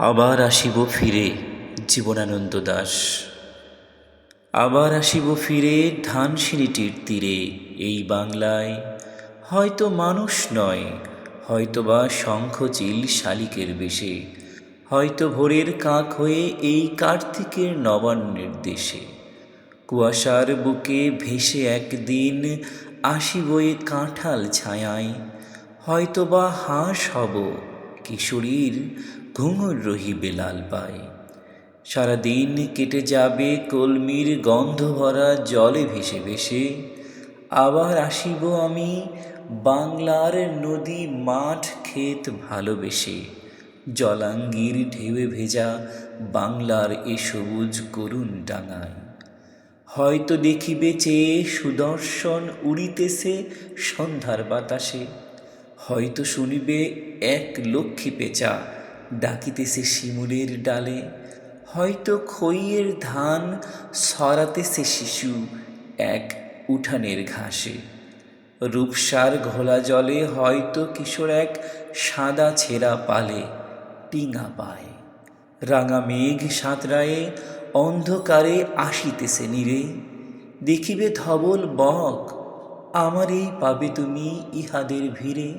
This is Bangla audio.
আবার আসিব ফিরে জীবনানন্দ দাশ। আবার আসিব ফিরে ধানসিঁড়িটির তীরে এই বাংলায়, হয়তো মানুষ নয়, হয়তোবা শঙ্খচিল শালিকের বেশে, হয়তো ভোরের কাক হয়ে এই কার্তিকের নবান্নের দেশে। কুয়াশার বুকে ভেসে একদিন আসিব এ কাঁঠাল ছায়ায়, হয়তোবা হাঁস হব কিশোরীর ঘুঙুর রহিবে লাল পায়। সারাদিন কেটে যাবে কলমির গন্ধ ভরা জলে ভেসে ভেসে, আবার আসিব আমি বাংলার নদী মাঠ ক্ষেত ভালোবেসে। জলাঙ্গির ঢেউয়ে ভেজা বাংলার এ সবুজ করুণ ডাঙায়, হয়তো দেখিবে চেয়ে সুদর্শন উড়িতেছে সন্ধ্যার বাতাসে, হয়তো শুনিবে এক লক্ষ্মী পেঁচা ডাকিতেছে শিমুলের ডালে, হয়তো খইয়ের ধান ছড়াতেছে শিশু এক উঠানের ঘাসে। রূপসার ঘোলা জলে হয়তো কিশোর এক সাদা ছেঁড়া পালে টিঙা পায়। রাঙা মেঘ সাঁতরায়ে অন্ধকারে আসিতেছে নীরে, দেখিবে ধবল বক আমারই পাবে তুমি ইহাদের ভিড়ে।